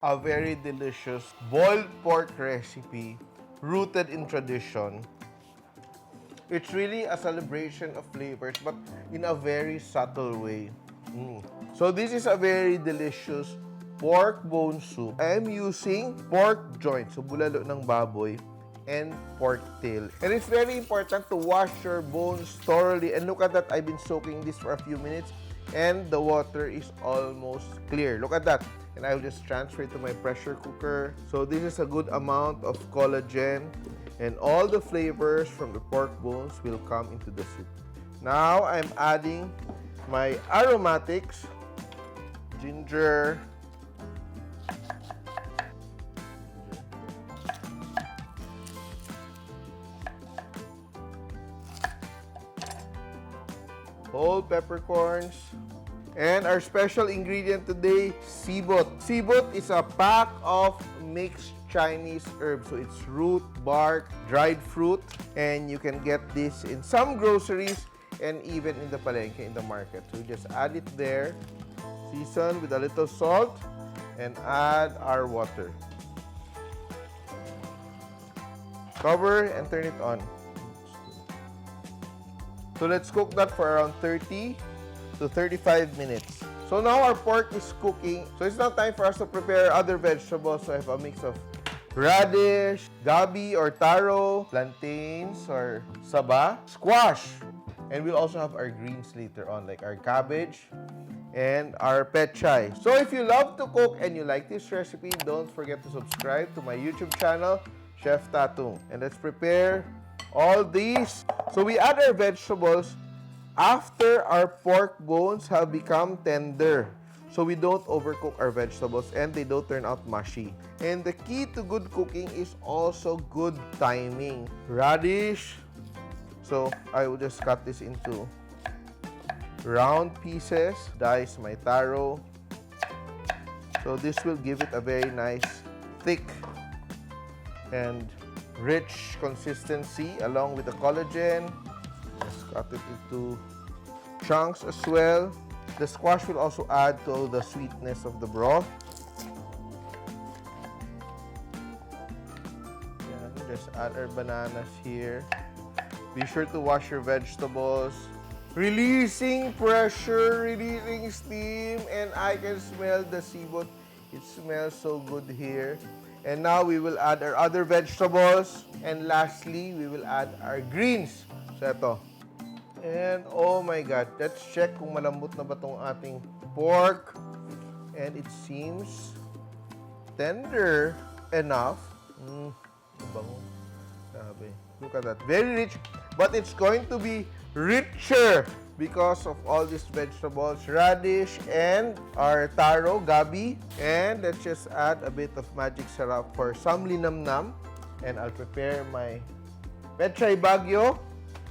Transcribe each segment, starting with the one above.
a very delicious boiled pork recipe rooted in tradition. It's really a celebration of flavors, but in a very subtle way. So this is a very delicious pork bone soup. I am using pork joints, so bulalo ng baboy, and pork tail. And it's very important to wash your bones thoroughly. And look at that, I've been soaking this for a few minutes, and the water is almost clear. Look at that. And I'll just transfer it to my pressure cooker. So this is a good amount of collagen, and all the flavors from the pork bones will come into the soup. Now, I'm adding my aromatics, ginger, whole peppercorns, and our special ingredient today, Sibot. Sibot is a pack of mixed Chinese herbs. So it's root, bark, dried fruit, and you can get this in some groceries and even in the palengke, in the market. So just add it there, season with a little salt, and add our water. Cover and turn it on. So let's cook that for around 30 to 35 minutes. So now our pork is cooking. So it's now time for us to prepare other vegetables. So I have a mix of radish, gabi or taro, plantains or saba, squash. And we'll also have our greens later on, like our cabbage and our pechay. So if you love to cook and you like this recipe, don't forget to subscribe to my YouTube channel, Chef Tatung. And let's prepare all these. So we add our vegetables after our pork bones have become tender. So we don't overcook our vegetables and they don't turn out mushy. And the key to good cooking is also good timing. Radish. So I will just cut this into round pieces. Dice my taro. So this will give it a very nice, thick and rich consistency along with the collagen. Just cut it into chunks as well. The squash will also add to the sweetness of the broth. Yan, just add our bananas here. Be sure to wash your vegetables. Releasing pressure, releasing steam, and I can smell the sibot. It smells so good here. And now we will add our other vegetables. And lastly, we will add our greens. So ito. And oh my God, let's check kung malambot na ba itong ating pork. And it seems tender enough. Bango. Grabe. Look at that. Very rich. But it's going to be richer because of all these vegetables, radish and our taro, gabi. And let's just add a bit of Magic Sarap for some linamnam. And I'll prepare my pechay bagyo.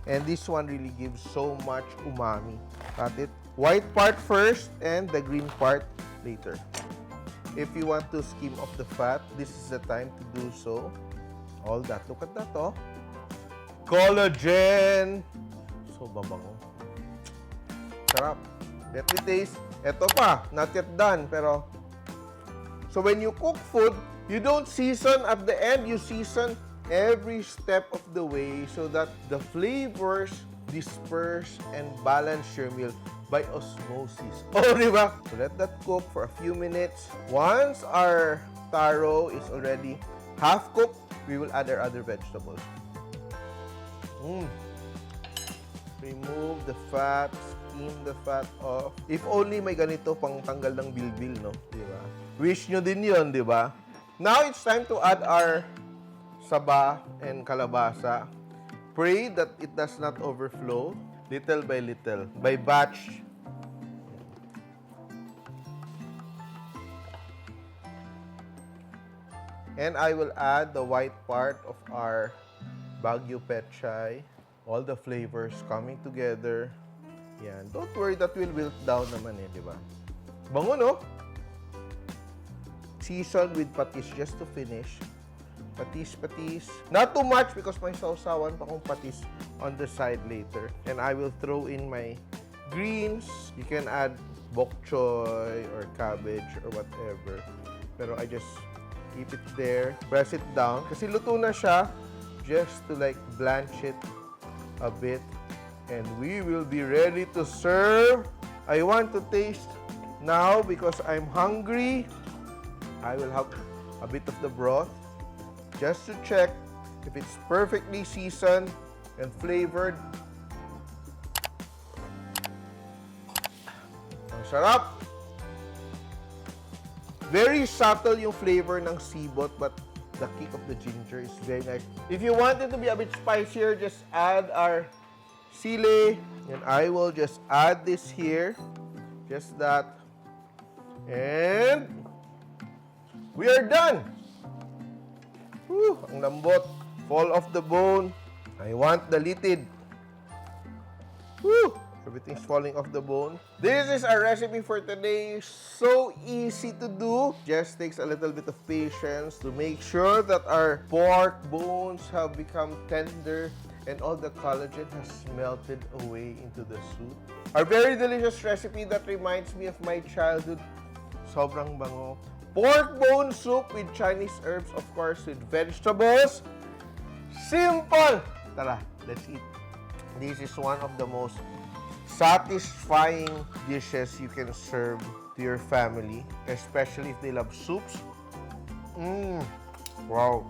And this one really gives so much umami. Cut it. White part first and the green part later. If you want to skim off the fat, this is the time to do so. All that. Look at that, oh. Collagen. So babango. Sarap. Let me taste. Ito pa. Not yet done. Pero, so when you cook food, you don't season at the end. You season every step of the way so that the flavors disperse and balance your meal by osmosis. Oh, di ba? So let that cook for a few minutes. Once our taro is already half cooked, we will add our other vegetables. Remove the fat, skim the fat off. If only may ganito pang tanggal ng bilbil, no? Di ba? Wish nyo din yun, di ba? Now it's time to add our saba and kalabasa. Pray that it does not overflow, little by little, by batch. And I will add the white part of our Baguio pechay. All the flavors coming together. Yan. Don't worry, that will wilt down naman eh, di ba? Bango, no? Season with patis just to finish. Patis. Not too much because may sausawan pa kong patis on the side later. And I will throw in my greens. You can add bok choy or cabbage or whatever. Pero I just keep it there, press it down. Kasi luto na siya, just to like blanch it a bit. And we will be ready to serve. I want to taste now because I'm hungry. I will have a bit of the broth just to check if it's perfectly seasoned and flavored. Ang sarap! Very subtle yung flavor ng sibot, but the kick of the ginger is very nice. If you want it to be a bit spicier, just add our sili. And I will just add this here. Just that. And we are done! Whew, ang lambot. Fall off the bone. I want the litid. Whew! Everything's falling off the bone. This is our recipe for today. So easy to do. Just takes a little bit of patience to make sure that our pork bones have become tender and all the collagen has melted away into the soup. Our very delicious recipe that reminds me of my childhood. Sobrang bango. Pork bone soup with Chinese herbs, of course, with vegetables. Simple! Tara, let's eat. This is one of the most satisfying dishes you can serve to your family, especially if they love soups. Wow.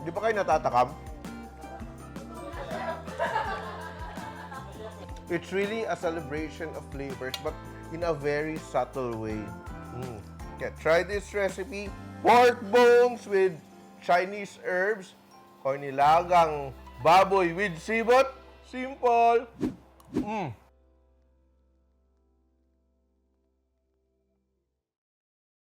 Di ba kayo natatakam? It's really a celebration of flavors, but in a very subtle way. Okay, try this recipe. Pork bones with Chinese herbs or nilagang baboy with sibot. Simple.